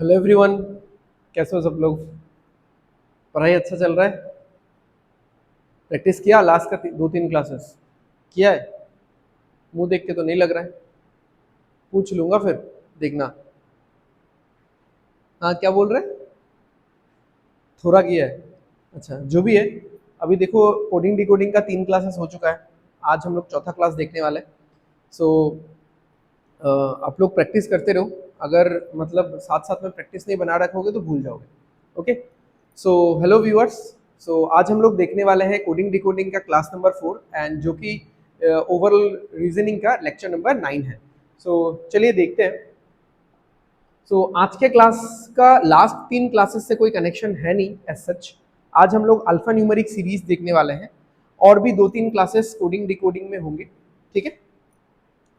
Hello everyone, कैसे हो सब लोग। पढ़ाई अच्छा चल रहा है। प्रैक्टिस किया लास्ट का 2-3 क्लासेस किया है। मुंह देख के तो नहीं लग रहा है। पूछ लूंगा फिर, देखना। हाँ, क्या बोल रहे हैं। थोड़ा किया है। अच्छा, जो भी है। अभी देखो, कोडिंग डिकोडिंग का 3 क्लासेस हो चुका है। आज हम लोग चौथा क्लास देखने वाले हैं। सो आप लोग प्रैक्टिस करते रहो। अगर मतलब साथ साथ में प्रैक्टिस नहीं बना रखोगे तो भूल जाओगे। Okay. So hello viewers. So आज हम लोग देखने वाले हैं कोडिंग डिकोडिंग का क्लास नंबर 4, एंड जो कि ओवरऑल रीजनिंग का लेक्चर नंबर 9 है। सो चलिए देखते हैं। सो आज के क्लास का लास्ट 3 क्लासेस से कोई कनेक्शन है नहीं एज सच। आज हम लोग अल्फा न्यूमेरिक सीरीज देखने वाले हैं, और भी 2-3 क्लासेस कोडिंग डिकोडिंग में होंगे। ठीक है।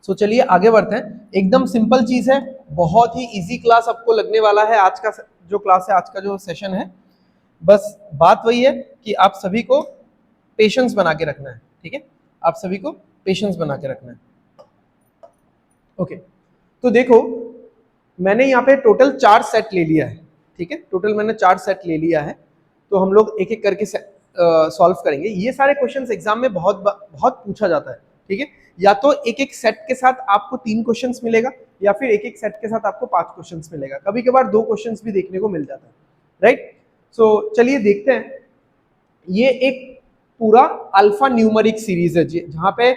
सो चलिए आगे बढ़ते हैं। एकदम सिंपल चीज है, बहुत ही इजी क्लास आपको लगने वाला है। आज का जो क्लास है, आज का जो सेशन है, बस बात वही है कि आप सभी को पेशेंस बना के रखना है। ठीक है, आप सभी को पेशेंस बना के रखना है। ओके। तो देखो, मैंने यहाँ पे टोटल 4 सेट ले लिया है। ठीक है, टोटल मैंने 4 सेट ले लिया है। तो हम लोग एक एक करके सॉल्व करेंगे। ये सारे क्वेश्चंस एग्जाम में बहुत बहुत पूछा जाता है। ठीक है, या तो एक एक सेट के साथ आपको 3 क्वेश्चंस मिलेगा, या फिर एक एक सेट के साथ आपको 5 क्वेश्चंस मिलेगा। कभी कभार 2 क्वेश्चंस भी देखने को मिल जाता है। राइट। सो चलिए देखते हैं। ये एक पूरा अल्फा न्यूमरिक सीरीज है जहां पे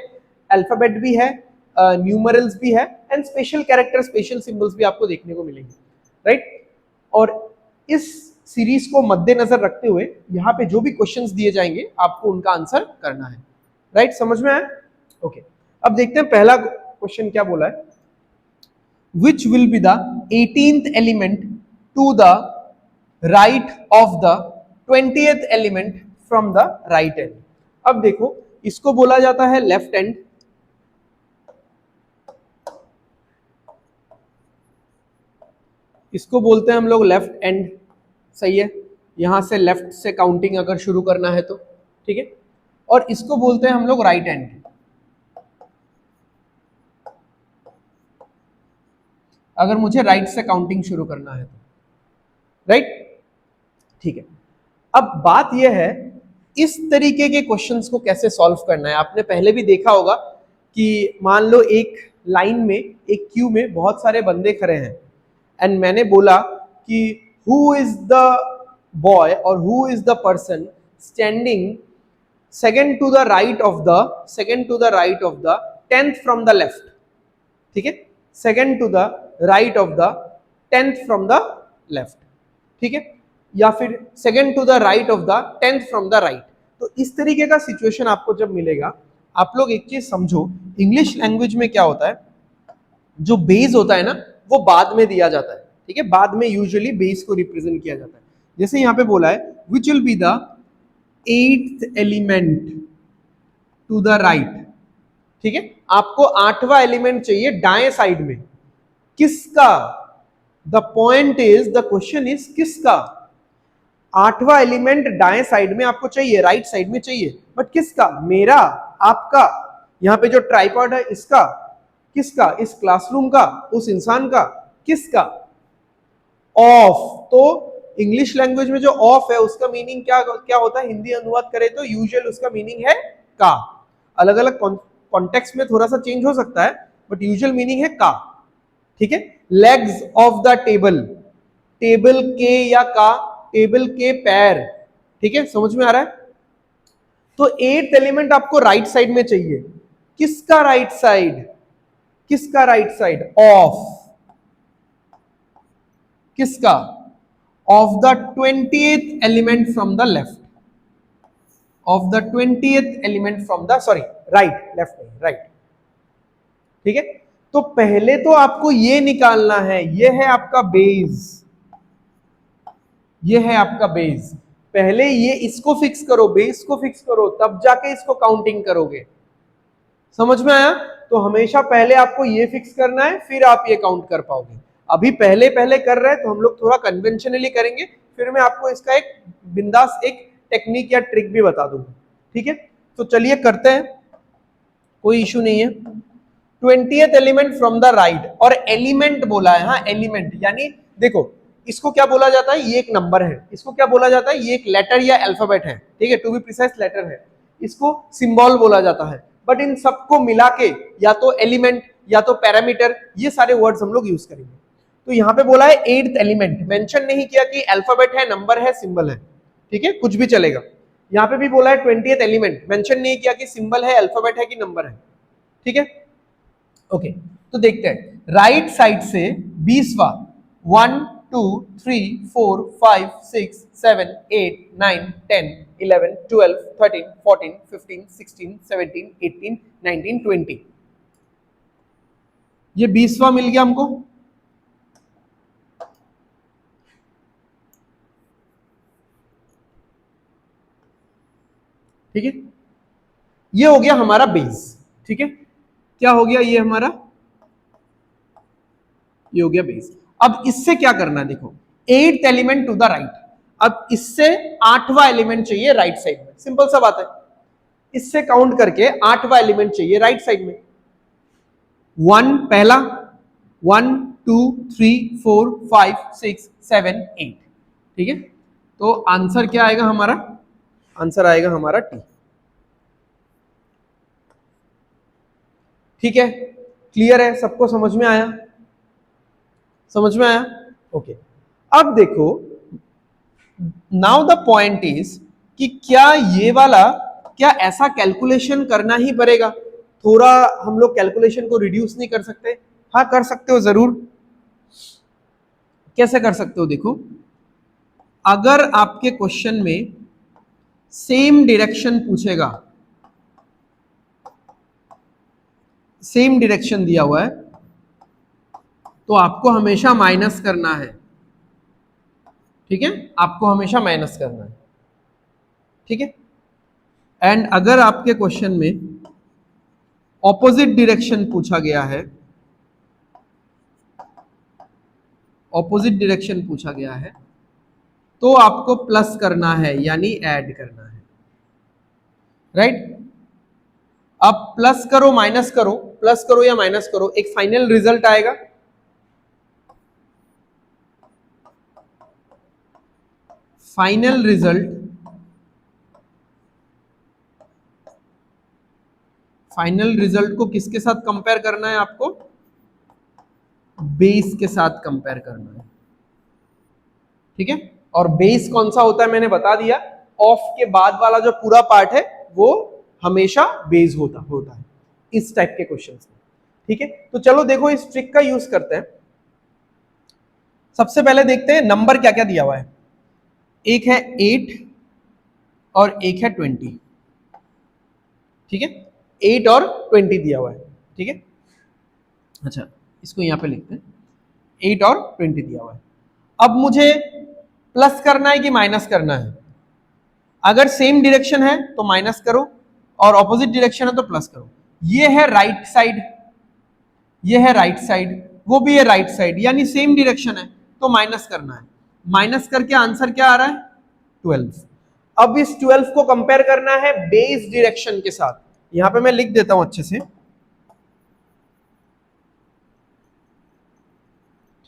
अल्फाबेट भी है, न्यूमरल्स भी है, and special character, special symbols भी आपको देखने को मिलेंगे। राइट। और इस सीरीज को मद्देनजर रखते हुए यहाँ पे जो भी क्वेश्चंस दिए जाएंगे आपको उनका आंसर करना है। राइट, समझ में आया। ओके। अब देखते हैं पहला क्वेश्चन क्या बोला है। which will be the 18th element to the right of the 20th element from the right end। अब देखो, इसको बोला जाता है लेफ्ट एंड, इसको बोलते हैं हम लोग लेफ्ट एंड। सही है, यहां से लेफ्ट से काउंटिंग अगर शुरू करना है तो। ठीक है, और इसको बोलते हैं हम लोग राइट एंड, अगर मुझे राइट से काउंटिंग शुरू करना है तो। राइट। ठीक है। अब बात यह है, इस तरीके के क्वेश्चंस को कैसे सॉल्व करना है। आपने पहले भी देखा होगा कि मान लो एक लाइन में, एक क्यू में बहुत सारे बंदे खड़े हैं, एंड मैंने बोला कि हु इज द बॉय और who is the person standing second to the right of the, second to the right of the 10th from the left. ठीक है, second to the right of the 10th from the left. ठीक है, या फिर second to the right of the 10th from the right. तो इस तरीके का सिचुएशन आपको जब मिलेगा, आप लोग एक चीज समझो, इंग्लिश लैंग्वेज में क्या होता है, जो बेस होता है ना, वो बाद में दिया जाता है। ठीक है, बाद में यूजुअली बेस को रिप्रेजेंट किया जाता है। जैसे यहां पे बोला है which will be the 8th element to the right. ठीक है, आपको 8वां एलिमेंट चाहिए दाएं साइड में। किसका? The point is, the question is किसका? 8वां एलिमेंट दाएं साइड में आपको चाहिए, राइट साइड में चाहिए, बट किसका? मेरा, आपका, यहां पे जो ट्राइपॉड है इसका, किसका? इस क्लासरूम का, उस इंसान का, किसका? ऑफ। तो इंग्लिश लैंग्वेज में जो ऑफ है उसका मीनिंग क्या क्या होता है, हिंदी अनुवाद करें तो यूजुअल उसका मीनिंग है का। अलग अलग कॉन्टेक्स्ट में थोड़ा सा चेंज हो सकता है, बट यूजुअल मीनिंग है का। ठीक है, legs of the table, table के या का, टेबल के पैर। ठीक है, समझ में आ रहा है। तो 8th एलिमेंट आपको राइट साइड में चाहिए। किसका राइट साइड? किसका राइट साइड? ऑफ। किसका? Of the 20th element from the left, of the 20th element from the, sorry right, left नहीं, राइट। ठीक है, तो पहले तो आपको ये निकालना है, ये है आपका बेस, ये है आपका बेस। पहले ये इसको फिक्स करो, बेस को फिक्स करो, तब जाके इसको काउंटिंग करोगे। समझ में आया। तो हमेशा पहले आपको ये फिक्स करना है, फिर आप ये काउंट कर पाओगे। अभी पहले पहले कर रहे हैं तो हम लोग थोड़ा कन्वेंशनली करेंगे, फिर मैं आपको इसका एक बिंदास एक टेक्निक या ट्रिक भी बता दूंगा। ठीक है, तो चलिए करते हैं, कोई इशू नहीं है। 20th element from the right, और एलिमेंट बोला है, हाँ एलिमेंट, यानी देखो इसको क्या बोला जाता है, ये एक नंबर है, इसको क्या बोला जाता है, ये एक लेटर या अल्फाबेट है, ठीक है, टू बी प्रिसाइज लेटर है, इसको सिंबल बोला जाता है। बट इन सबको मिला के या तो एलिमेंट या तो पैरामीटर, ये सारे वर्ड्स हम लोग यूज करेंगे। तो यहाँ पे बोला है एट्थ एलिमेंट, मेंशन नहीं किया कि अल्फाबेट है, नंबर है, सिंबल है, ठीक है, कुछ भी चलेगा। यहाँ पे भी बोला है 20th एलिमेंट, मेंशन नहीं किया कि सिंबल है, अल्फाबेट है कि नंबर है, ठीक है। ओके, तो देखते हैं राइट साइड से 20वां 1 2 3 4 5 6 7 8 9 10 11 12 13 14 15 16 17 18 19 20, ये 20वां मिल गया हमको। ठीक है, ये हो गया हमारा बेस, ठीक है, क्या हो गया ये हमारा, ये हो गया बेस। अब इससे क्या करना है, देखो 8th element to the right, अब इससे 8वां एलिमेंट चाहिए राइट साइड में, सिंपल सा बात है, इससे काउंट करके 8वां एलिमेंट चाहिए राइट साइड में। 1 पहला, 1 2 3 4 5 6 7 8, ठीक है, तो आंसर क्या आएगा हमारा, आंसर आएगा हमारा टी। ठीक है, क्लियर है, सबको समझ में आया, समझ में आया, ओके। अब देखो नाउ द पॉइंट इज कि क्या ये वाला, क्या ऐसा कैलकुलेशन करना ही पड़ेगा, थोड़ा हम लोग कैलकुलेशन को रिड्यूस नहीं कर सकते? हाँ कर सकते हो जरूर। कैसे कर सकते हो, देखो अगर आपके क्वेश्चन में सेम डायरेक्शन पूछेगा, सेम डायरेक्शन दिया हुआ है, तो आपको हमेशा माइनस करना है, ठीक है, आपको हमेशा माइनस करना है, ठीक है। एंड अगर आपके क्वेश्चन में ऑपोजिट डायरेक्शन पूछा गया है, ऑपोजिट डायरेक्शन पूछा गया है, तो आपको प्लस करना है यानी ऐड करना है, राइट। अब प्लस करो माइनस करो, प्लस करो या माइनस करो, एक फाइनल रिजल्ट आएगा, फाइनल रिजल्ट, फाइनल रिजल्ट को किसके साथ कंपेयर करना है आपको, बेस के साथ कंपेयर करना है, ठीक है। और बेस कौन सा होता है मैंने बता दिया, ऑफ के बाद वाला जो पूरा पार्ट है वो हमेशा बेस होता है इस टाइप के क्वेश्चंस में, ठीक है। तो चलो देखो इस ट्रिक का यूज करते हैं। सबसे पहले देखते हैं नंबर क्या क्या दिया हुआ है, एक है 8 और एक है 20, ठीक है, 8 और 20 दिया हुआ है, ठीक है। अच्छा इसको यहां पे लिखते हैं, 8 और 20 दिया हुआ है। अब मुझे प्लस करना है कि माइनस करना है, अगर सेम डायरेक्शन है तो माइनस करो और ऑपोजिट डायरेक्शन है तो प्लस करो। ये है राइट साइड, ये है राइट साइड, वो भी है राइट साइड, यानी सेम डायरेक्शन है तो माइनस करना है, माइनस करके आंसर क्या आ रहा है 12। अब इस 12 को कंपेयर करना है बेस डायरेक्शन के साथ, यहां पे मैं लिख देता हूं अच्छे से,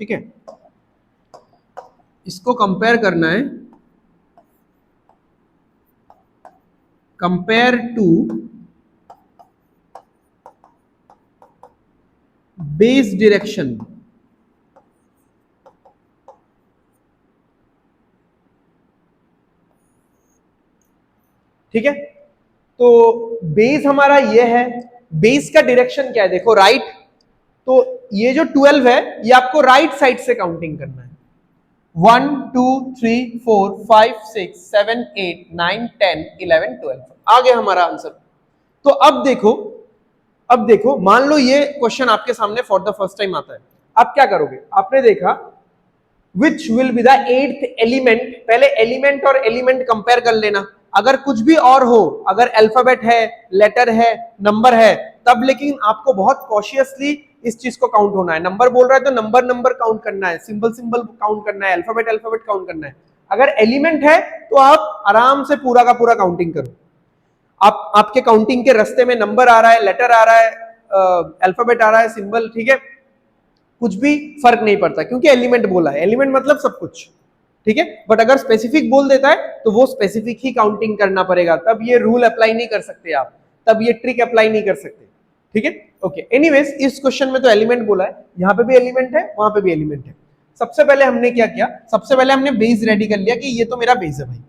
ठीक है, इसको कंपेयर करना है, कंपेयर टू बेस डायरेक्शन, ठीक है। तो बेस हमारा ये है, बेस का डायरेक्शन क्या है, देखो राइट, तो ये जो 12 है ये आपको राइट साइड से काउंटिंग करना है, 1 2 3 4 5 6 7 8 9 10 11 12, आ गया हमारा आंसर। तो अब देखो, अब देखो मान लो ये क्वेश्चन आपके सामने फॉर द फर्स्ट टाइम आता है, आप क्या करोगे, आपने देखा विच will be the 8th element, पहले एलिमेंट और एलिमेंट कंपेयर कर लेना, अगर कुछ भी और हो, अगर अल्फाबेट है, लेटर है, नंबर है, तब लेकिन आपको बहुत कॉशियसली इस चीज को काउंट होना है, नंबर बोल रहा है तो नंबर नंबर काउंट करना है, सिंबल सिंबल काउंट करना है, अल्फाबेट अल्फाबेट काउंट करना है। अगर एलिमेंट है तो आप आराम से पूरा का पूरा काउंटिंग करो, आप आपके काउंटिंग के रास्ते में नंबर आ रहा है, लेटर आ रहा है, अल्फाबेट आ रहा है, सिंबल, ठीक है, कुछ भी फर्क नहीं पड़ता, क्योंकि एलिमेंट बोला है, एलिमेंट मतलब सब कुछ, ठीक है। बट अगर स्पेसिफिक बोल देता है तो वो स्पेसिफिक ही काउंटिंग करना पड़ेगा, तब ये रूल अप्लाई नहीं कर सकते आप, तब ये ट्रिक अप्लाई नहीं कर सकते, ठीक है। ओके, एनीवेज इस क्वेश्चन में तो एलिमेंट बोला है, यहाँ पे भी एलिमेंट है, वहां पे भी एलिमेंट है। सबसे पहले हमने क्या किया, सबसे पहले हमने बेस रेडी कर लिया कि ये तो मेरा बेस है भाई,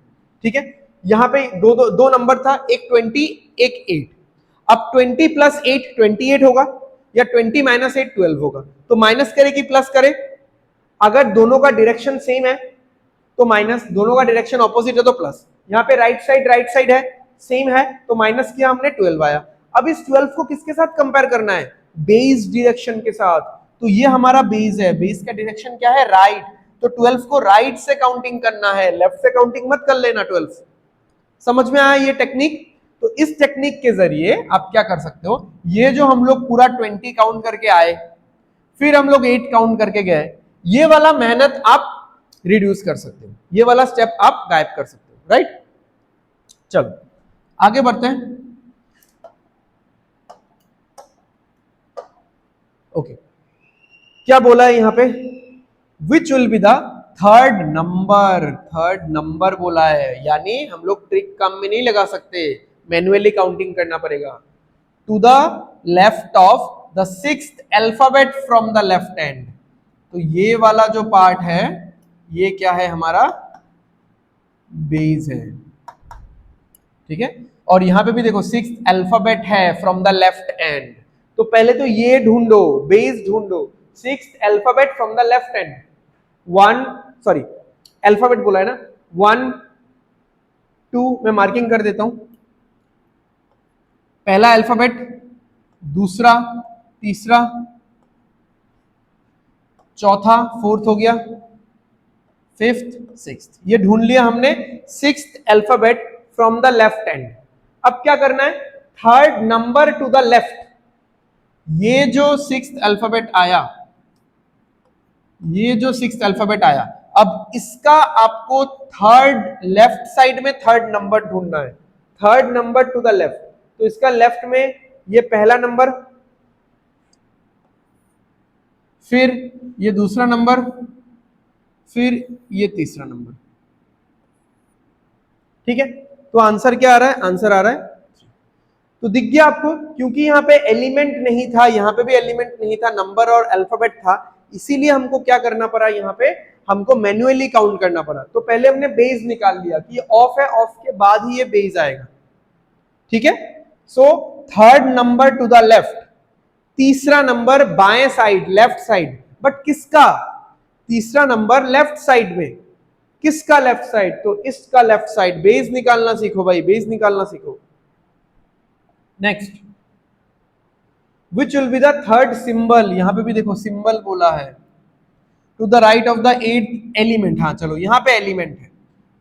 ठीक है। यहाँ पे दो नंबर था, एक 20 एक 8। अब 20 प्लस 8 28 होगा, या 20 माइनस 8 12 होगा। तो माइनस करे कि प्लस करे, अगर दोनों का डायरेक्शन सेम है तो माइनस, दोनों का डायरेक्शन ऑपोजिट है तो प्लस। यहाँ पे राइट साइड है, सेम है, तो माइनस किया हमने, 12 आया। अब इस 12 को किसके साथ कंपेयर करना है, बेस डायरेक्शन के साथ। तो ये हमारा बेस है, बेस का डायरेक्शन क्या है, राइट। तो 12 को राइट से काउंटिंग करना है, लेफ्ट से काउंटिंग मत कर लेना 12। समझ में आया ये टेक्निक। तो इस टेक्निक के जरिए आप क्या कर सकते हो, ये जो हम लोग पूरा 20 काउंट करके आए, फिर हम लोग 8 काउंट करके गए, ये वाला मेहनत आप रिड्यूस कर सकते हो, ये वाला स्टेप आप गायब कर सकते हो, राइट। चलो आगे बढ़ते हैं। ओके, क्या बोला है यहां पे, विच will be the third number, third number बोला है, यानी हम लोग ट्रिक काम में नहीं लगा सकते, मैन्युअली काउंटिंग करना पड़ेगा। To the left of the sixth alphabet from the left hand. तो ये वाला जो पार्ट है ये क्या है, हमारा बेस है, ठीक है। और यहां पे भी देखो सिक्स्थ अल्फाबेट है फ्रॉम द लेफ्ट हैंड। तो पहले तो ये ढूंढो, बेस ढूंढो, sixth alphabet from the left hand. Alphabet बोला है ना, 1 2 मैं मार्किंग कर देता हूं, पहला अल्फाबेट, दूसरा, तीसरा, चौथा, फोर्थ हो गया, फिफ्थ, सिक्स्थ, ये ढूंढ लिया हमने sixth alphabet from the left hand. अब क्या करना है, third number to the left. ये जो सिक्स्थ अल्फाबेट आया, ये जो सिक्स्थ अल्फाबेट आया, अब इसका आपको थर्ड, लेफ्ट साइड में थर्ड नंबर ढूंढना है, third number to the left. तो इसका लेफ्ट में ये पहला नंबर, फिर ये दूसरा नंबर, फिर ये तीसरा नंबर, ठीक है। तो आंसर क्या आ रहा है, आंसर आ रहा है, तो दिख गया आपको, क्योंकि यहाँ पे एलिमेंट नहीं था, यहाँ पे भी एलिमेंट नहीं था, नंबर और अल्फाबेट था, इसीलिए हमको क्या करना पड़ा, यहाँ पे हमको मैन्युअली काउंट करना पड़ा। तो पहले हमने बेस निकाल लिया कि ये ऑफ है, ऑफ के बाद ही ये बेस आएगा, ठीक है। So third number to the left, तीसरा नंबर बाएं साइड, लेफ्ट साइड, बट किसका, तीसरा नंबर लेफ्ट साइड में, किसका लेफ्ट साइड, तो इसका लेफ्ट साइड। बेस निकालना सीखो भाई, बेस निकालना सीखो। Next, which will be the third symbol, यहां पे भी देखो सिंबल बोला है, to the right of the eight element. हाँ चलो, यहां पे एलिमेंट है,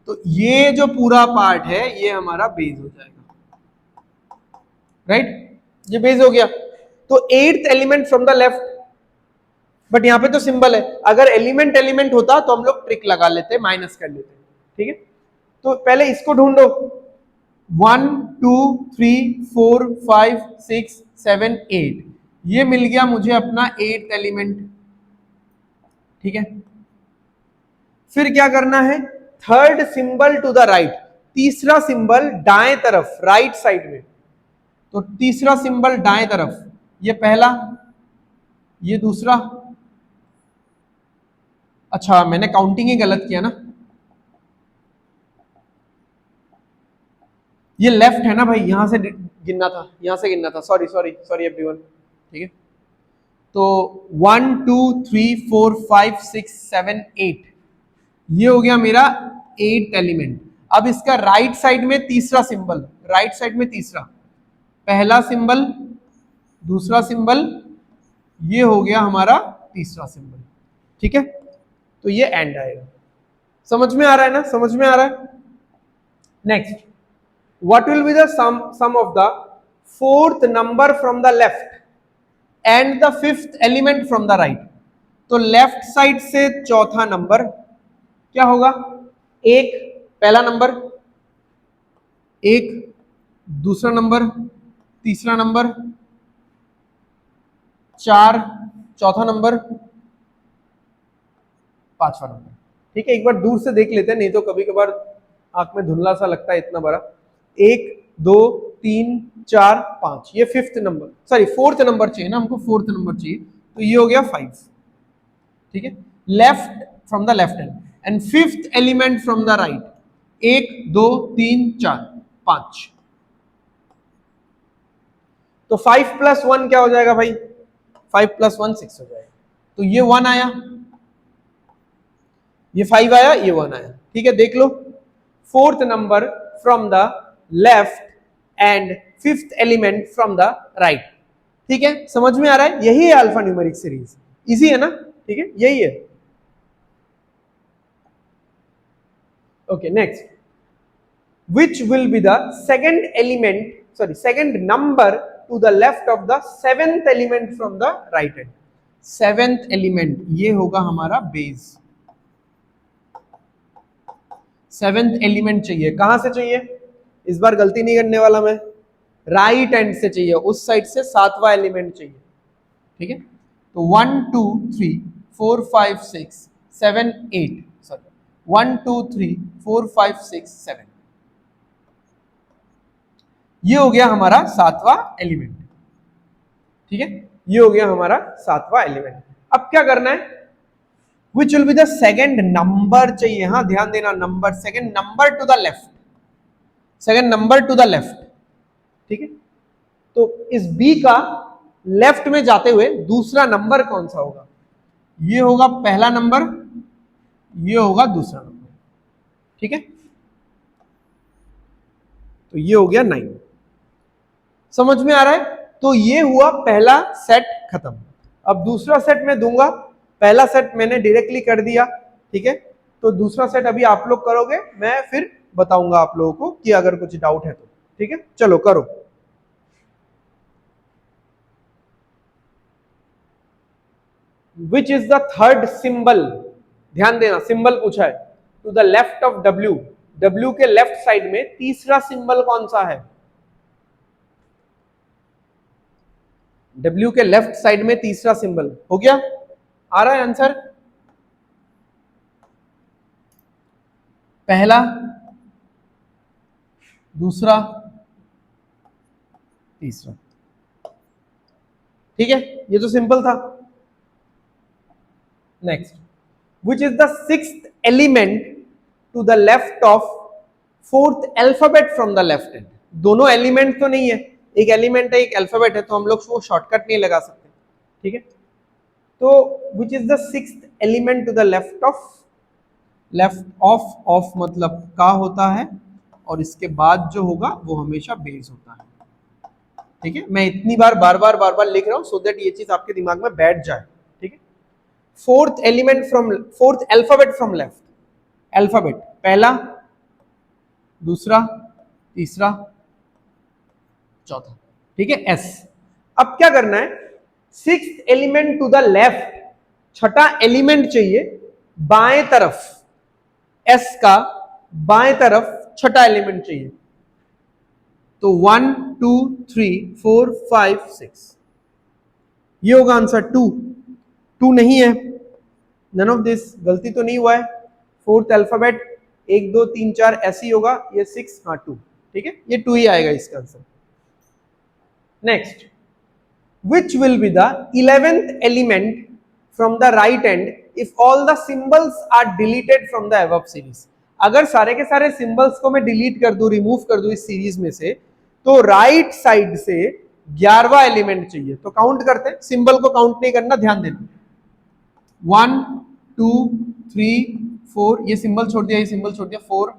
तो ये जो पूरा पार्ट है ये हमारा बेस हो जाएगा, राइट, ये बेस हो गया। तो eighth element from the left, but यहां पे तो सिंबल है, अगर एलिमेंट एलिमेंट होता तो हम लोग ट्रिक लगा लेते, माइनस कर लेते, ठीक है। तो पहले इसको ढूंढो, 1 2 3 4 5 6 7 8, ये मिल गया मुझे अपना एट्थ एलिमेंट, ठीक है। फिर क्या करना है, third symbol to the right, तीसरा सिंबल दाएं तरफ, राइट साइड में। तो तीसरा सिंबल दाएं तरफ, ये पहला, ये दूसरा, अच्छा मैंने काउंटिंग ही गलत किया ना, ये लेफ्ट है ना भाई, यहां से गिनना था, यहां से गिनना था, सॉरी सॉरी सॉरी एवरीवन, ठीक है। तो 1 2 3 4 5 6 7 8, ये हो गया मेरा एट्थ एलिमेंट। अब इसका राइट साइड में तीसरा सिंबल, राइट साइड में तीसरा, पहला सिंबल, दूसरा सिंबल, ये हो गया हमारा तीसरा सिंबल, ठीक है। तो ये एंड आएगा, समझ में आ रहा है ना, समझ में आ रहा है। Next, what will be the sum of the fourth number from the left and the fifth element from the right। तो लेफ्ट साइड से चौथा नंबर क्या होगा, एक, पहला नंबर, एक, दूसरा नंबर, तीसरा नंबर, 4, चौथा नंबर, 5वां नंबर। ठीक है, एक बार दूर से देख लेते हैं, नहीं तो कभी कभार आंख में धुंधला सा लगता है इतना बड़ा। 1 2 3 4 5, ये fifth number, sorry fourth number चाहिए ना हमको, फोर्थ नंबर चाहिए, तो ये हो गया 5। ठीक है, left from the left hand and fifth element from the right, 1 2 3 4 5। तो 5 + 1 क्या हो जाएगा भाई? 5 + 1 6 हो जाएगा। तो ये 1 आया, ये 5 आया, ये 1 आया। ठीक है, देख लो, fourth number from the left end fifth element from the right. ठीक है, समझ में आ रहा है? यही है अल्फा न्यूमेरिक सीरीज, इजी है ना? ठीक है, यही है। Okay, next, which will be the second element, sorry, second number to the left of the seventh element from the right hand? Seventh element ये होगा हमारा बेस। सेवेंथ एलिमेंट चाहिए, कहां से चाहिए? इस बार गलती नहीं करने वाला मैं, राइट हैंड से चाहिए, उस साइड से सातवां एलिमेंट चाहिए। ठीक है, तो 1 2 3 4 5 6 7 8, सॉरी 1 2 3 4 5 6 7, ये हो गया हमारा सातवां एलिमेंट। ठीक है, ये हो गया हमारा सातवां एलिमेंट। अब क्या करना है? Which will be the second number चाहिए, हाँ ध्यान देना, number, second number to the left, second number to the left. ठीक है, तो इस बी का लेफ्ट में जाते हुए दूसरा नंबर कौन सा होगा? ये होगा पहला नंबर, ये होगा दूसरा नंबर। ठीक है, तो ये हो गया 9। समझ में आ रहा है? तो ये हुआ पहला सेट खत्म। अब दूसरा सेट मैं दूंगा, पहला सेट मैंने डायरेक्टली कर दिया। ठीक है, तो दूसरा सेट अभी आप लोग करोगे, मैं फिर बताऊंगा आप लोगों को कि अगर कुछ डाउट है तो। ठीक है, चलो करो। Which is the third symbol? ध्यान देना, सिंबल पूछा है। To the left of W, W के लेफ्ट साइड में तीसरा सिंबल कौन सा है? डब्ल्यू के लेफ्ट साइड में तीसरा सिंबल हो गया, आ रहा है आंसर? पहला, दूसरा, तीसरा। ठीक है, ये तो सिंपल था। Next, which is the sixth element to the left of fourth alphabet from the left hand? दोनों एलिमेंट तो नहीं है, एक एलिमेंट है एक अल्फाबेट है, तो हम लोग वो शॉर्टकट नहीं लगा सकते। ठीक है, तो which is the sixth element to the left of, left of मतलब का होता है, और इसके बाद जो होगा वो हमेशा बेस होता है। ठीक है, मैं इतनी बार बार लिख रहा हूं सो दैट ये चीज आपके दिमाग में बैठ जाए। ठीक है, fourth element from, fourth alphabet from left, alphabet पहला, दूसरा, तीसरा, चौथा। ठीक है, एस। अब क्या करना है? Sixth element to the left, छठा एलिमेंट चाहिए बाएं तरफ, एस का बाएं तरफ छठा एलिमेंट चाहिए। तो 1 2 3 4 5 6, ये होगा आंसर। 2, 2 नहीं है, नन ऑफ दिस, गलती तो नहीं हुआ है। फोर्थ अल्फाबेट 1 2 3 4 ऐसे ही होगा, ये 6, हाँ 2। ठीक है, ये 2 ही आएगा इसका answer. Next, which will be the 11th element from the right hand if all the symbols are deleted from the above series? अगर सारे के सारे सिंबल्स को मैं डिलीट कर दूं, रिमूव कर दूं इस सीरीज में से, तो राइट साइड से 11वां एलिमेंट चाहिए। तो काउंट करते हैं, सिंबल को काउंट नहीं करना, ध्यान देना। 1 2 3 4, ये सिंबल छोड़ दिया, ये सिंबल छोड़ दिया, 4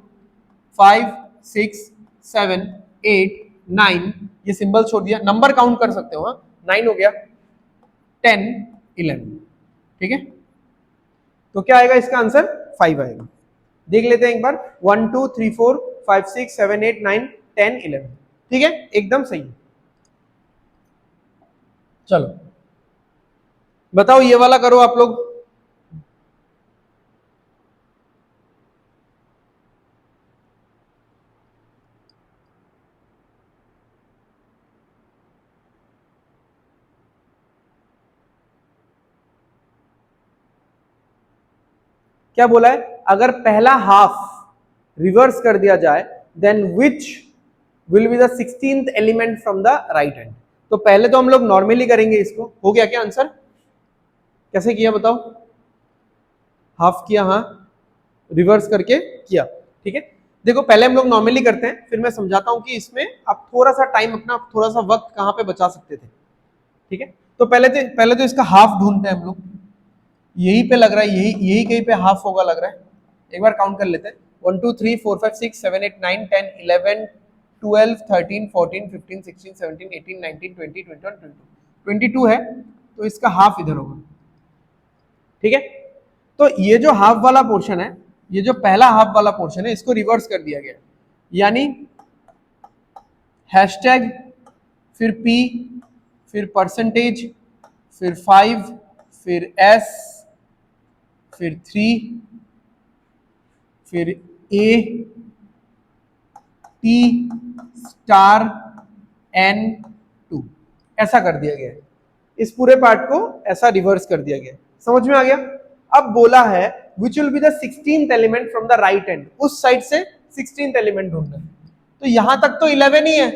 5 6 7 8 9, ये सिंबल छोड़ दिया, नंबर काउंट कर सकते हो, 9 हो गया, 10 11। ठीक है, तो क्या आएगा इसका आंसर? 5 आएगा। देख लेते हैं एक बार, 1 2 3 4 5 6 7 8 9 10 11। ठीक है, एकदम सही। चलो बताओ, ये वाला करो आप लोग। क्या बोला है, अगर पहला हाफ रिवर्स कर दिया जाए then which will be the 16th element from the right hand. तो पहले तो हम लोग नॉर्मली करेंगे इसको। हो गया क्या आंसर? कैसे किया बताओ? हाफ किया, हाँ, रिवर्स करके किया, ठीक है। देखो पहले हम लोग नॉर्मली करते हैं, फिर मैं समझाता हूं कि इसमें आप थोड़ा सा टाइम, अपना थोड़ा सा वक्त कहां पे बचा सकते थे, ठीक है। तो पहले तो इसका हाफ ढूंढते हैं हम लोग। यही पे लग रहा है, यही कहीं पे हाफ होगा लग रहा है। एक बार काउंट कर लेते हैं, 1 2 3 4 5 6 7 8 9 10 11 12 13 14 15 16 17 18 19 20 21 22 है, तो इसका हाफ इधर होगा, ठीक है। तो ये जो हाफ वाला पोर्शन है, ये जो पहला हाफ वाला पोर्शन है, इसको रिवर्स कर दिया गया, यानी हैशटैग, फिर P, फिर परसेंटेज, फिर 5, फिर S, फिर 3, फिर A, T स्टार N2, ऐसा कर दिया गया है। इस पूरे पार्ट को ऐसा रिवर्स कर दिया गया। समझ में आ गया? अब बोला है which will be the 16th element from the right hand, उस साइड से 16th एलिमेंट ढूंढना है। तो यहां तक तो 11 ही है,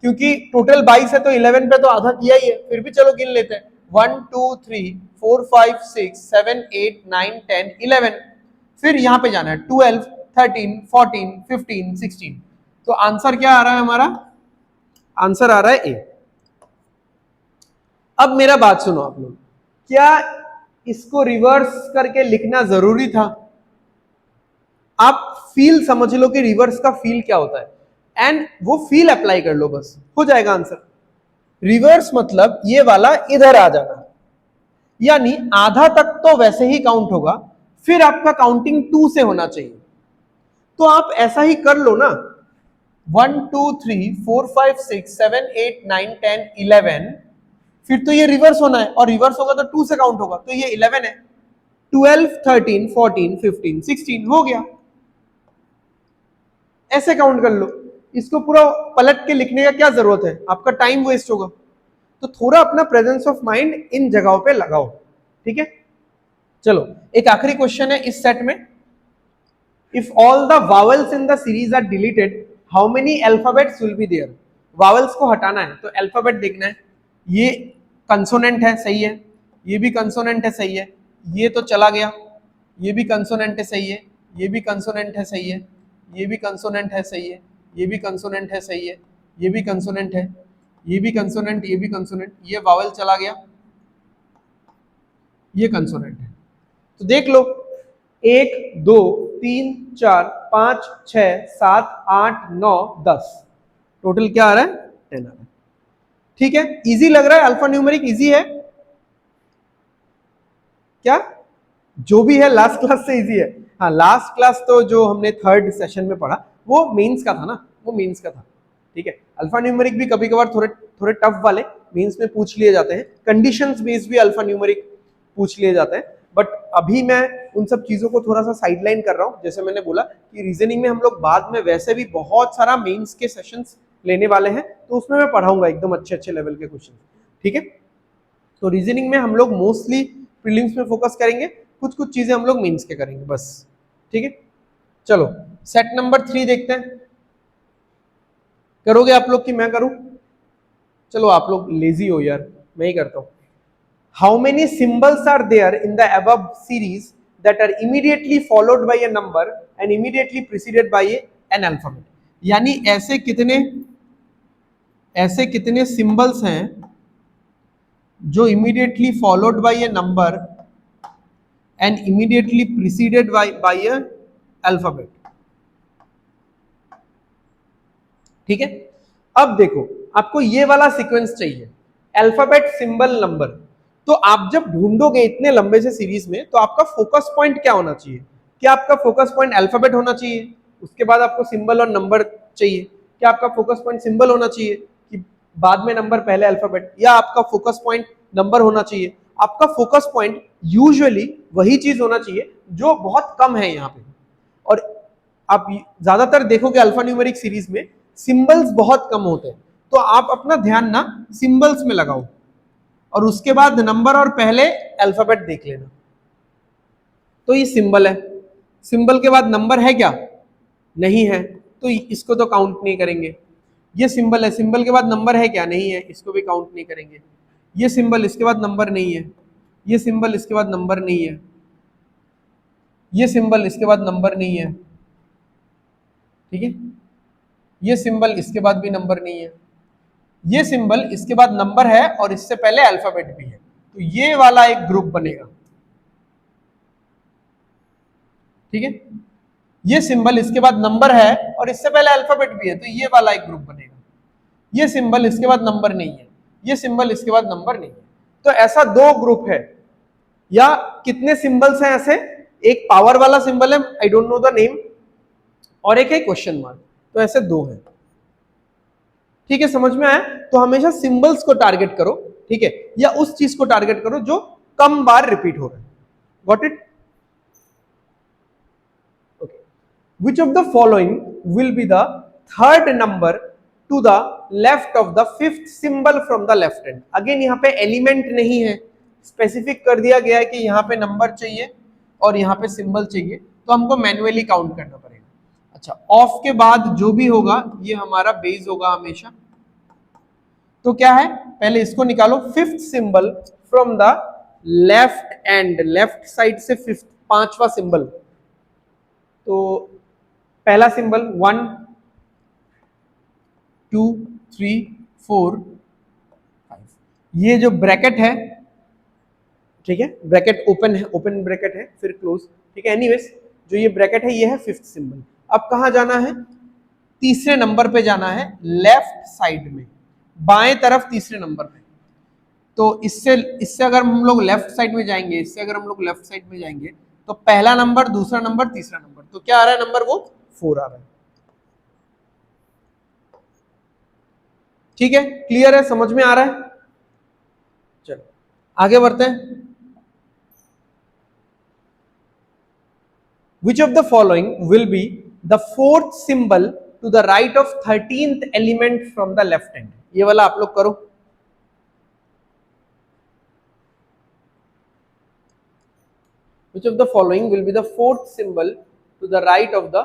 क्योंकि टोटल 22 है, तो 11 पे तो आधा किया ही है, फिर भी चलो गिन लेते हैं। 1 2 3 4 5 6 7 8 9 10 11, फिर यहां पे जाना है 12 13 14 15 16। तो आंसर क्या आ रहा है हमारा? आंसर आ रहा है ए। अब मेरा बात सुनो आप लोग, क्या इसको रिवर्स करके लिखना जरूरी था? आप फील समझ लो कि रिवर्स का फील क्या होता है, एंड वो फील अप्लाई कर लो, बस हो जाएगा आंसर। रिवर्स मतलब ये वाला इधर आ जाना, यानी आधा तक तो वैसे ही काउंट होगा, फिर आपका काउंटिंग 2 से होना चाहिए। तो आप ऐसा ही कर लो ना, 1 2 3 4 5 6 7 8 9 10 11, फिर तो ये रिवर्स होना है, और रिवर्स होगा तो 2 से काउंट होगा, तो ये 11 है। 12 13 14 15 16 हो गया। ऐसे काउंट कर लो, इसको पूरा पलट के लिखने का क्या जरूरत है, आपका टाइम वेस्ट होगा। तो थोड़ा अपना प्रेजेंस ऑफ माइंड इन जगहों पे लगाओ, ठीक है। चलो एक आखिरी क्वेश्चन है इस सेट में, if all the vowels in the series are deleted how many alphabets will be there. Vowels को हटाना है तो अल्फाबेट देखना है, ये कंसोनेंट है, सही है, ये भी कंसोनेंट है, सही है, ये तो चला गया, ये भी कंसोनेंट है, सही है, ये भी कंसोनेंट है, सही है, ये भी कंसोनेंट है, सही है, ये भी कंसोनेंट है, सही है, ये भी कंसोनेंट है, ये भी कंसोनेंट, ये भी कंसोनेंट, ये वावल चला गया, ये कंसोनेंट है। तो देख लो, 1 2 3 4 5 6 7 8 9 10, टोटल क्या आ रहा है? 10 आ रहा है, ठीक है। इजी लग रहा है? अल्फा न्यूमेरिक इजी है क्या? जो भी है लास्ट क्लास से इजी है। हाँ, लास्ट क्लास तो जो हमने थर्ड सेशन में पढ़ा वो मेंस का था ना, वो मेंस का था, ठीक है। अल्फा न्यूमेरिक भी कभी कभार थोड़े थोड़े टफ वाले मेंस में पूछ लिए जाते हैं, कंडीशंस बेस्ड भी अल्फा न्यूमेरिक पूछ लिए जाते हैं, बट अभी मैं उन सब चीजों को थोड़ा सा साइडलाइन कर रहा हूं। जैसे मैंने बोला कि रीजनिंग में हम लोग बाद में वैसे भी बहुत सारा मेंस के सेशंस लेने वाले हैं, तो उसमें मैं पढ़ाऊंगा एकदम अच्छे अच्छे लेवल के क्वेश्चन, ठीक है। तो रीजनिंग में हम लोग मोस्टली प्रीलिम्स में फोकस करेंगे, कुछ कुछ चीजें हम लोग मेंस के करेंगे बस, ठीक है। चलो सेट नंबर 3 देखते हैं, करोगे आप लोग कि मैं करूं? चलो आप लोग लेजी हो यार, मैं ही करता हूं। How many symbols are there in the above series that are immediately followed by a number and immediately preceded by an alphabet. यानी ऐसे कितने सिंबल्स हैं जो immediately followed by a number and immediately preceded by a alphabet, ठीक है। अब देखो, आपको ये वाला सीक्वेंस चाहिए, अल्फाबेट सिंबल नंबर। तो आप जब ढूंढोगे इतने लंबे से सीरीज में, तो आपका फोकस पॉइंट क्या होना चाहिए? क्या आपका फोकस पॉइंट अल्फाबेट होना चाहिए, उसके बाद आपको सिंबल और नंबर चाहिए? क्या आपका फोकस पॉइंट सिंबल होना चाहिए कि बाद में नंबर पहले अल्फाबेट, या आपका फोकस पॉइंट नंबर होना चाहिए? आपका फोकस पॉइंट यूजुअली वही चीज होना चाहिए जो बहुत कम है यहाँ पे। और आप ज्यादातर देखोगे अल्फा न्यूमेरिक सीरीज में सिंबल्स बहुत कम होते हैं, तो आप अपना ध्यान ना सिंबल्स में लगाओ, और उसके बाद नंबर और पहले अल्फाबेट देख लेना। तो ये सिंबल है, सिंबल के बाद नंबर है क्या? नहीं है, तो इसको तो काउंट नहीं करेंगे। ये सिंबल है, सिंबल के बाद नंबर है क्या? नहीं है, इसको भी काउंट नहीं करेंगे। ये सिंबल, इसके बाद नंबर नहीं है। ये सिंबल, इसके बाद नंबर नहीं है। ये सिंबल, इसके बाद नंबर नहीं है। ठीक है, ये सिंबल, इसके बाद भी नंबर नहीं है। ये सिंबल, इसके बाद नंबर है और इससे पहले अल्फाबेट भी है, तो ये वाला एक ग्रुप बनेगा। ठीक है, ये सिंबल, इसके बाद नंबर है और इससे पहले अल्फाबेट भी है, तो ये वाला एक ग्रुप बनेगा। ये सिंबल, इसके बाद नंबर नहीं है। ये सिंबल, इसके बाद नंबर नहीं है। तो ऐसा दो ग्रुप है, या कितने सिंबल्स हैं ऐसे? एक पावर वाला सिंबल है, I don't know the name, और एक है क्वेश्चन मार्क। तो ऐसे दो हैं। ठीक है, समझ में आया? तो हमेशा सिंबल्स को टारगेट करो, ठीक है, या उस चीज को टारगेट करो जो कम बार रिपीट हो रहा है। Got it? Okay, which of the following will be the third number to the left of the fifth symbol from the left hand? Again यहाँ पे एलिमेंट नहीं है, स्पेसिफिक कर दिया गया है कि यहाँ पे नंबर चाहिए और यहाँ पे सिंबल चाहिए, तो हमको मैन्युअली काउंट करना पड़ेगा। अच्छा, ऑफ के बाद जो भी होगा ये हमारा बेस होगा हमेशा। तो क्या है, पहले इसको निकालो, fifth symbol from the left and, left side से फिफ्थ, पांचवा सिंबल। तो पहला सिंबल 1 2 3 4 5, ये जो ब्रैकेट है, ठीक है, ब्रैकेट ओपन है, ओपन ब्रैकेट है, फिर क्लोज। ठीक है, एनीवेज जो ये ब्रैकेट है ये है फिफ्थ सिंबल। अब कहां जाना है? तीसरे नंबर पे जाना है, लेफ्ट साइड में, बाएं तरफ तीसरे नंबर पे। तो इससे इससे अगर हम लोग लेफ्ट साइड में जाएंगे, इससे अगर हम लोग लेफ्ट साइड में जाएंगे, तो पहला नंबर, दूसरा नंबर, तीसरा नंबर, तो क्या आ रहा है नंबर? वो 4 आ रहा है। ठीक है, क्लियर है, समझ में आ रहा है? चलो आगे बढ़ते हैं। Which of the following will be the fourth symbol to the right of 13th element from the left hand? ये वाला आप लोग करो। Which of the following will be the fourth symbol to the right of the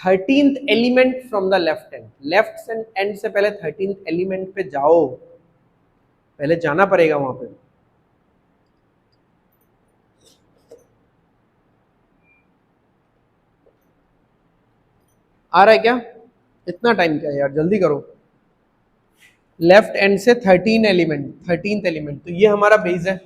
13th element from the left hand? Left and से पहले 13th element पे जाओ, पहले जाना पड़ेगा वहां पे। आ रहा है क्या? इतना टाइम क्या है यार, जल्दी करो। लेफ्ट एंड से 13 एलिमेंट, 13th एलिमेंट, तो ये हमारा बेस है।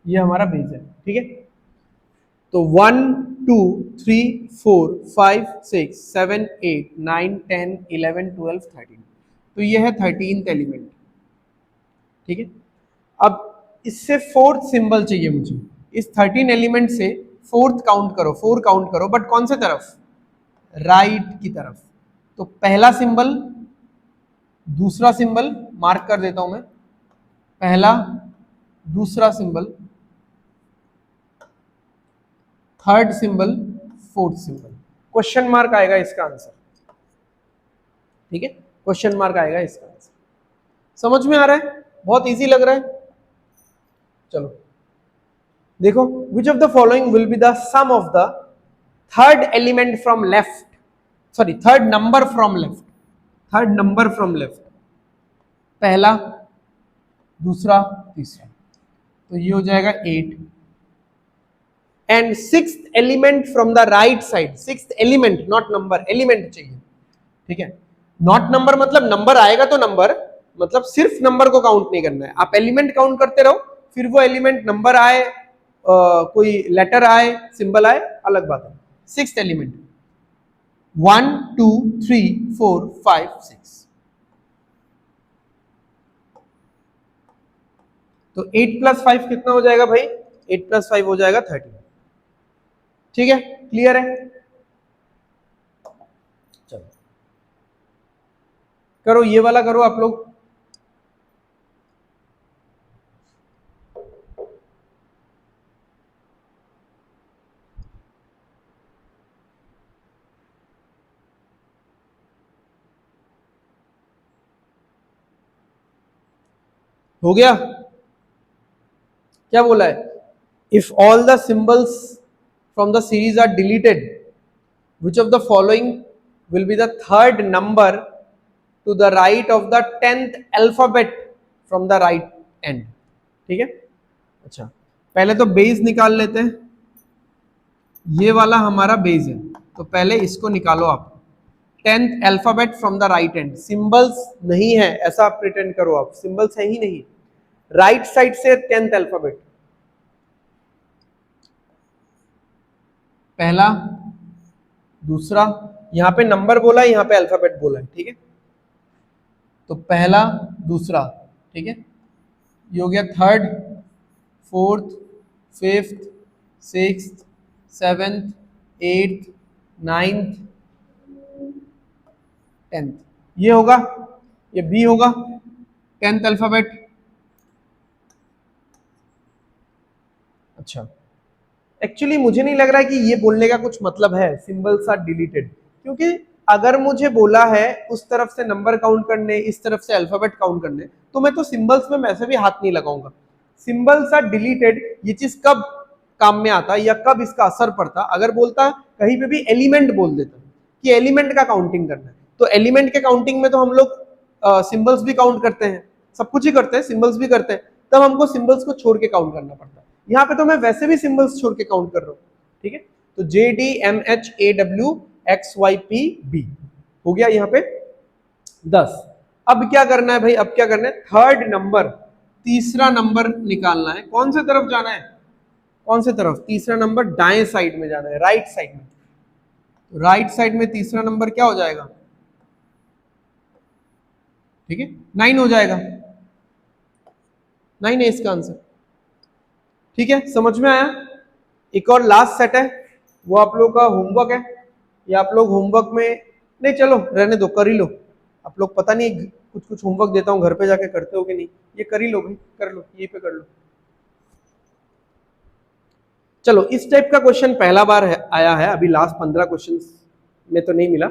ये हमारा बेस है, ठीक है। तो 1 2 3 4 5 6 7 8 9 10 11 12 13, तो ये है 13th एलिमेंट। ठीक है, अब इससे फोर्थ सिंबल चाहिए मुझे। इस 13 एलिमेंट से फोर्थ काउंट करो, 4 काउंट करो, बट कौन से तरफ? राइट की तरफ। तो पहला सिंबल, दूसरा सिंबल, मार्क कर देता हूं मैं, पहला, दूसरा symbol, third symbol, fourth symbol. Question mark आएगा इसका आंसर। ठीक है, क्वेश्चन मार्क आएगा इसका आंसर। समझ में आ रहा है? बहुत इजी लग रहा है। चलो देखो, which of the following will be the sum of the third element from left, sorry third number from left, third number from left, पहला, दूसरा, तीसरा, तो ये हो जाएगा 8। And sixth element from the right side, sixth element, not number, element चाहिए। ठीक है, नॉट नंबर मतलब नंबर आएगा तो नंबर, मतलब सिर्फ नंबर को काउंट नहीं करना है, आप एलिमेंट काउंट करते रहो, फिर वो एलिमेंट नंबर आए, कोई लेटर आए, सिंबल आए, अलग बात है। सिक्स्थ एलिमेंट 1 2 3 4 5 6, तो 8 प्लस 5 कितना हो जाएगा भाई? 8 प्लस 5 हो जाएगा 13। ठीक है, क्लियर है? चलो करो, ये वाला करो आप लोग। हो गया? क्या बोला है? If all the symbols from the series are deleted, which of the following will be the third number to the right of the 10th alphabet from the right end? ठीक है, अच्छा पहले तो बेस निकाल लेते हैं। ये वाला हमारा बेस है, तो पहले इसको निकालो आप। 10th alphabet from the right and, symbols नहीं है ऐसा आप प्रिटेंड करो, आप सिंबल्स है ही नहीं, राइट साइड से 10th अल्फाबेट, पहला दूसरा, यहां पे नंबर बोला है, यहां पे अल्फाबेट बोला है, ठीक है। तो पहला दूसरा, ठीक है, ये हो गया third, fourth, fifth, sixth, seventh, eighth, ninth, 10th, ये होगा, ये बी होगा 10th अल्फाबेट। अच्छा, एक्चुअली मुझे नहीं लग रहा है कि ये बोलने का कुछ मतलब है सिंबल्स आर डिलीटेड, क्योंकि अगर मुझे बोला है उस तरफ से नंबर काउंट करने, इस तरफ से अल्फाबेट काउंट करने, तो मैं तो सिंबल्स में वैसे भी हाथ नहीं लगाऊंगा। सिंबल्स आर डिलीटेड, ये चीज कब काम में आता या कब इसका असर पड़ता? अगर बोलता कहीं पे भी एलिमेंट बोल देता कि एलिमेंट का काउंटिंग करना है, तो एलिमेंट के काउंटिंग में तो हम लोग सिंबल्स भी काउंट करते हैं, सब कुछ ही करते हैं, सिंबल्स भी करते हैं, तब हमको सिंबल्स को छोड़ के काउंट करना पड़ता है। यहाँ पे तो मैं वैसे भी सिंबल्स छोड़ के काउंट कर रहा हूँ, ठीक है। तो J D M H A W X Y P B हो गया यहाँ पे 10। अब क्या करना है भाई? अब क्या करना है? थर्ड नंबर, तीसरा नंबर निकालना है। कौन से तरफ जाना है? कौन से तरफ? तीसरा नंबर दाएं साइड में जाना है, राइट साइड में। राइट साइड में तीसरा नंबर क्या हो जाएगा? ठीक है, 9 हो जाएगा, 9 है इसका आंसर। ठीक है, समझ में आया? एक और लास्ट सेट है, वो आप लोगों का होमवर्क है, या आप लोग होमवर्क में, नहीं चलो रहने दो, कर ही लो आप लोग, पता नहीं कुछ कुछ होमवर्क देता हूँ घर पे जाके करते हो कि नहीं, ये कर ही लो भाई, कर लो, यहीं पे कर लो। चलो, इस टाइप का क्वेश्चन पहला बार आया है, अभी लास्ट 15 क्वेश्चन में तो नहीं मिला।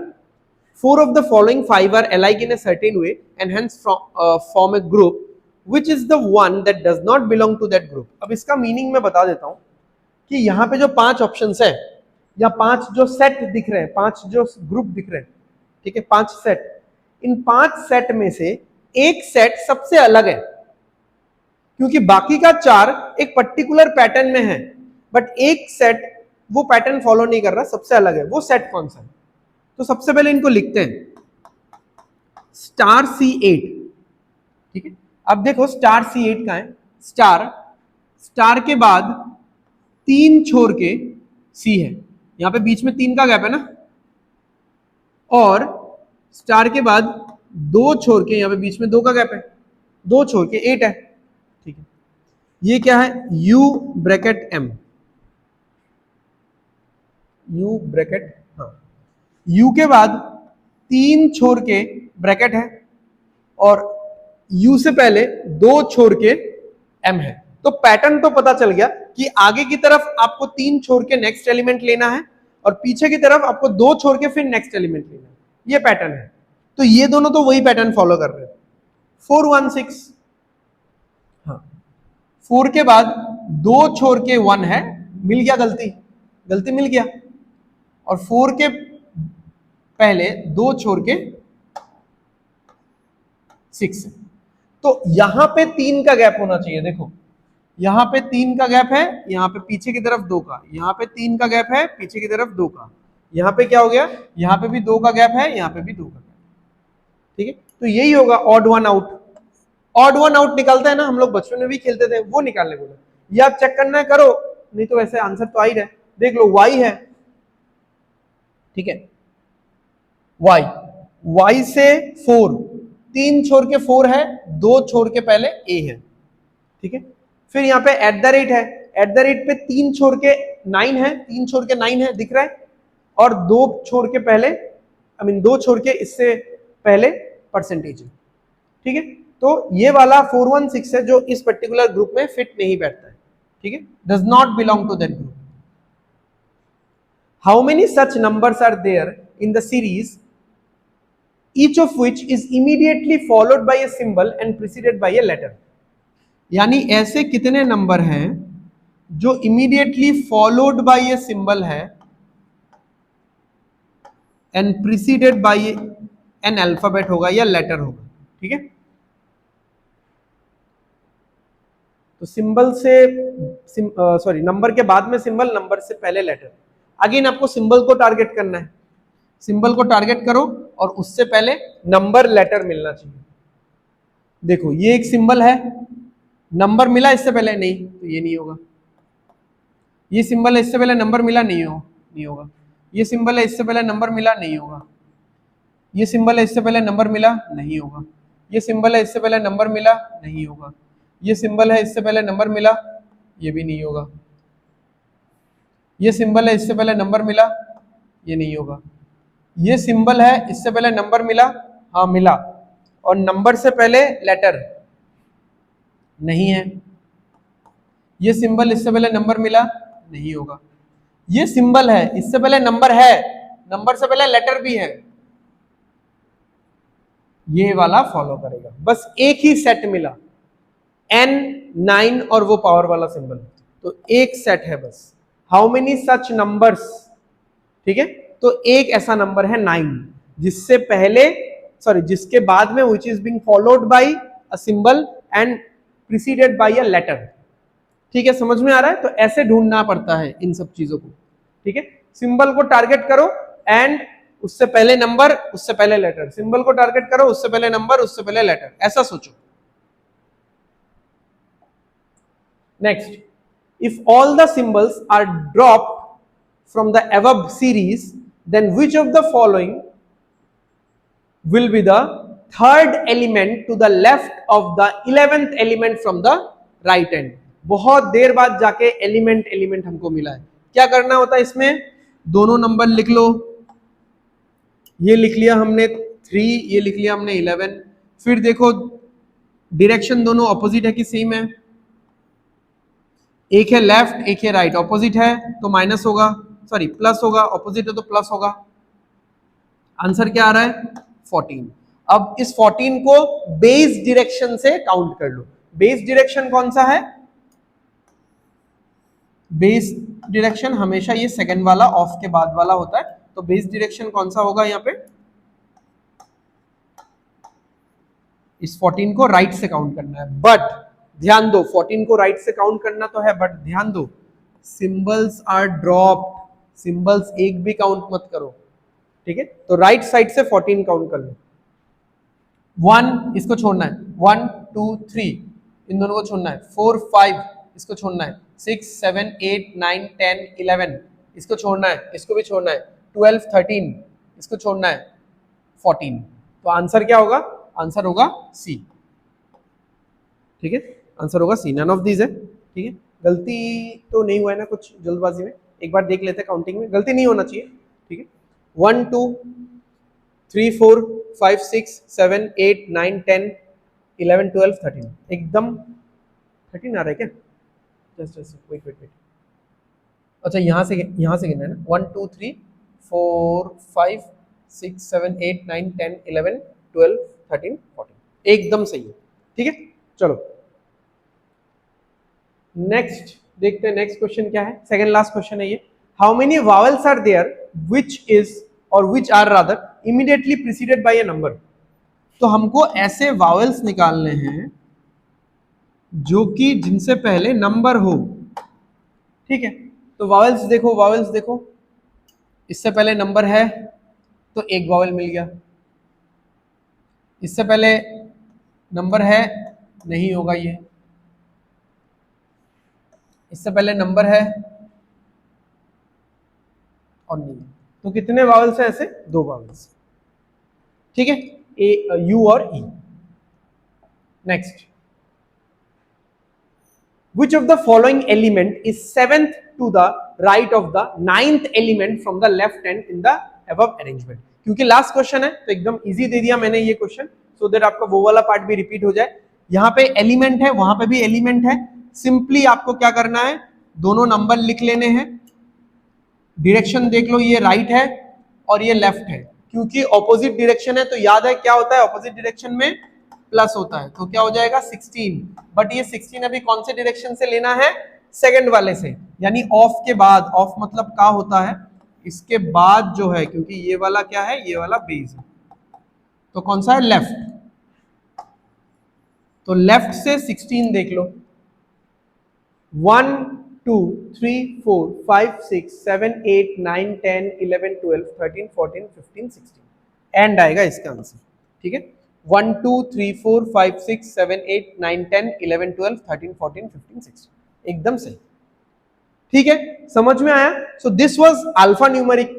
4 of the following 5 are alike in a certain way and hence form a group, which is the one that does not belong to that group? अब इसका मीनिंग मैं बता देता हूं कि यहाँ पे जो 5 ऑप्शंस है या 5 जो सेट दिख रहे हैं, 5 जो ग्रुप दिख रहे हैं, ठीक है, 5 सेट, इन 5 सेट में से एक सेट सबसे अलग है, क्योंकि बाकी का 4 एक पर्टिकुलर पैटर्न में है, बट एक सेट वो पैटर्न फॉलो नहीं कर रहा, सबसे अलग है। वो सेट कौन सा है? तो सबसे पहले इनको लिखते हैं, स्टार C8, ठीक है। अब देखो स्टार C8 का है, स्टार, स्टार के बाद 3 छोड़ के C है, यहां पे बीच में 3 का गैप है ना, और स्टार के बाद 2 छोड़ के यहां पे बीच में 2 का गैप है, 2 छोड़ के 8 है, ठीक है। ये क्या है? U bracket M, U bracket, हाँ, U के बाद 3 छोड़ के ब्रैकेट है, और U से पहले 2 छोड़ के M है। तो पैटर्न तो पता चल गया कि आगे की तरफ आपको 3 छोड़ के नेक्स्ट एलिमेंट लेना है, और पीछे की तरफ आपको 2 छोड़ के फिर नेक्स्ट एलिमेंट लेना है, ये पैटर्न है। तो ये दोनों तो वही पैटर्न फॉलो कर रहे हैं। 416, हाँ, 4 के बाद 2 छोड़ के 1 है, मिल गया, गलती गलती मिल गया, और 4 के पहले 2 छोड़ के 6 है। तो यहां पे 3 का गैप होना चाहिए, देखो यहां पे 3 का गैप है, यहां पे पीछे की तरफ 2 का, यहां पे 3 का गैप है, पीछे की तरफ 2 का, यहां पे क्या हो गया? यहां पे भी 2 का गैप है, यहां पे भी 2 का गैप, ठीक है। तो यही होगा odd one out. Odd one out निकालते हैं ना हम लोग, बचपन में भी खेलते थे, वो निकालने बोला। ये आप चेक करना है, करो, नहीं तो वैसे आंसर तो आ ही रहा है। देख लो, वाई है, ठीक है, वाई, वाई से 4, 3 छोड़ के 4 है, 2 छोड़ के पहले ए है, ठीक है। फिर यहाँ पे एट द रेट है, एट द रेट पे 3 छोड़ के 9 है, 3 छोड़ के 9 है, दिख रहा है, और 2 छोड़ के पहले, आई मीन 2 छोड़ के इससे पहले परसेंटेज है, ठीक है। तो ये वाला 416 है जो इस पर्टिकुलर ग्रुप में फिट नहीं बैठता है, ठीक है, does not belong to that group. How many such numbers are there in the series each of which is immediately followed by a symbol and preceded by a letter? यानी ऐसे कितने number हैं जो immediately followed by a symbol है and preceded by an alphabet होगा या letter होगा, ठीक है। तो सिंबल से सॉरी नंबर के बाद में सिंबल, नंबर से पहले लेटर। अगेन आपको सिंबल को टारगेट करना है, सिंबल को टारगेट करो और उससे पहले नंबर लेटर मिलना चाहिए। देखो ये एक सिंबल है, नंबर मिला इससे पहले, नहीं तो ये नहीं होगा। ये सिंबल है, इससे पहले नंबर मिला, नहीं होगा। ये सिंबल है, इससे पहले नंबर मिला, नहीं होगा। ये सिंबल है, इससे पहले नंबर मिला, नहीं होगा। ये सिंबल है, इससे पहले नंबर मिला, नहीं होगा। ये सिंबल है, इससे पहले नंबर मिला, ये भी नहीं होगा। ये सिंबल है, इससे पहले नंबर मिला, ये नहीं होगा। ये सिंबल है, इससे पहले नंबर मिला, हाँ मिला, और नंबर से पहले लेटर नहीं है। ये सिंबल इससे पहले नंबर मिला, नहीं होगा। ये सिंबल है, इससे पहले नंबर है, नंबर से पहले लेटर भी है, ये वाला फॉलो करेगा। बस एक ही सेट मिला, n 9 और वो पावर वाला सिंबल, तो एक सेट है बस। हाउ मेनी सच नंबर्स, ठीक है। तो एक ऐसा नंबर है 9 जिससे पहले सॉरी जिसके बाद में which is being followed by a symbol and preceded by a letter, ठीक है। समझ में आ रहा है? तो ऐसे ढूंढना पड़ता है इन सब चीजों को, ठीक है। सिंबल को टारगेट करो एंड उससे पहले नंबर, उससे पहले लेटर। सिंबल को टारगेट करो, उससे पहले नंबर, उससे पहले लेटर, ऐसा सोचो। Next, if all the symbols are dropped from the above series, then which of the following will be the third element to the left of the 11th element from the right end? बहुत देर बाद जाके element हमको मिला है। क्या करना होता है इसमें? दोनों नंबर लिख लो, ये लिख लिया हमने 3, ये लिख लिया हमने 11। फिर देखो डायरेक्शन दोनों ऑपोजिट है कि सेम है? एक है लेफ्ट, एक है राइट। ऑपोजिट है तो माइनस होगा, सॉरी प्लस होगा, ऑपोजिट है तो प्लस होगा। आंसर क्या आ रहा है? 14। अब इस 14 को बेस डायरेक्शन से काउंट कर लो। बेस डायरेक्शन कौन सा है? बेस डायरेक्शन हमेशा ये सेकंड वाला ऑफ के बाद वाला होता है, तो बेस डायरेक्शन कौन सा होगा यहाँ पे? इस 14 को राइट से काउंट करना है, बट ध्यान दो 14 को राइट से काउंट करना तो है, बट ध्यान दो सिंबल्स आर ड्रॉप्ड, सिंबल्स एक भी काउंट मत करो, ठीक है। तो राइट साइड से 14 काउंट कर लो। 1 इसको छोड़ना है, 1 2 3 इन दोनों को छोड़ना है। 4 5 इसको छोड़ना है। 6 7 8 9 10 11 इसको छोड़ना है, इसको भी छोड़ना है। 12 13 इसको छोड़ना है। 14। तो आंसर क्या होगा? आंसर होगा सी, ठीक है। आंसर होगा सी, नन ऑफ दीज है, ठीक है। गलती तो नहीं हुआ है ना कुछ जल्दबाजी में? एक बार देख लेते हैं काउंटिंग में, गलती नहीं होना चाहिए, ठीक है। 1 2 3 4 5 6 7 8 9 10 11 12 13 एकदम 13 आ रहा है क्या? जस्ट वेट वेट वेट, अच्छा यहाँ से गिनना है ना। 1 2 3 4 5 6 7 8 9 10 11 12 13 14 एकदम सही है, ठीक है। चलो नेक्स्ट देखते हैं, नेक्स्ट क्वेश्चन क्या है? सेकंड लास्ट क्वेश्चन है ये। How many vowels are there which is और which are rather immediately preceded by a number? तो हमको ऐसे वावल्स निकालने हैं जो कि जिनसे पहले नंबर हो, ठीक है। तो वावल्स देखो, इससे पहले नंबर है तो एक वावल मिल गया, इससे पहले नंबर है नहीं होगा ये, इससे पहले नंबर है और नहीं। तो कितने वावल्स हैं ऐसे? 2 वावल्स, ठीक है, ए यू और E. Next, which of the following element is 7th to the right of the 9th element from the left hand in the above arrangement? क्योंकि लास्ट क्वेश्चन है तो एकदम इजी दे दिया मैंने ये क्वेश्चन, सो दैट आपका वो वाला पार्ट भी रिपीट हो जाए। यहाँ पे एलिमेंट है, वहां पे भी एलिमेंट है, सिंपली आपको क्या करना है? दोनों नंबर लिख लेने हैं। डायरेक्शन देख लो, ये राइट है और ये लेफ्ट है, क्योंकि ऑपोजिट डायरेक्शन है तो याद है क्या होता है ऑपोजिट डायरेक्शन में? प्लस होता है, तो क्या हो जाएगा 16। बट ये 16 अभी कौन से डायरेक्शन से लेना है, सेकंड वाले से, यानी ऑफ के बाद, ऑफ मतलब क्या होता है, इसके बाद जो है, क्योंकि ये वाला क्या है, ये वाला बेस है, तो कौन सा है, लेफ्ट। तो लेफ्ट से 16 देख लो, 1 2 3 4 5 6 7 8 9 10 11 12 13 14 15 16, एंड आएगा इसका आंसर। ठीक है, 1 2 3 4 5 6 7 8 9 10 11 12 13 14 15 16, एकदम सही। ठीक है, समझ में आया। So this was alpha numeric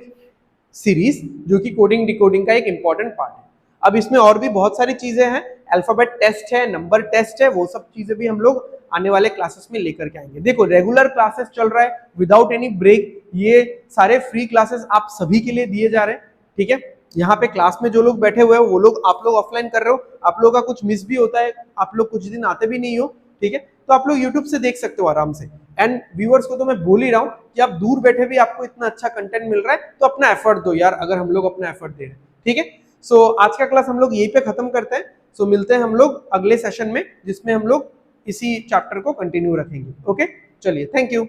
series, जो कि कोडिंग डिकोडिंग का एक इंपॉर्टेंट पार्ट है। अब इसमें और भी बहुत सारी चीजें हैं, अल्फाबेट टेस्ट है, नंबर टेस्ट है, वो सब चीजें भी हम लोग आने वाले क्लासेस में लेकर के आएंगे। देखो रेगुलर क्लासेस चल रहा है विदाउट एनी ब्रेक, ये सारे फ्री क्लासेस आप सभी के लिए दिए जा रहे हैं। ठीक है, यहाँ पे क्लास में जो लोग बैठे हुए हैं वो लोग, आप लोग ऑफलाइन कर रहे हो, आप लोगों का कुछ मिस भी होता है, आप लोग कुछ दिन आते भी नहीं हो, ठीक है, तो आप लोग यूट्यूब से देख सकते हो आराम से। एंड व्यूअर्स को तो मैं बोल ही रहा हूँ कि आप दूर बैठे भी आपको इतना अच्छा कंटेंट मिल रहा है, तो अपना एफर्ट दो यार, अगर हम लोग अपना एफर्ट दे रहे हैं। ठीक है, सो आज का क्लास हम लोग यहीं पे खत्म करते हैं। सो मिलते हैं हम लोग अगले सेशन में, जिसमें हम लोग इसी चैप्टर को कंटिन्यू रखेंगे। ओके, चलिए, थैंक यू।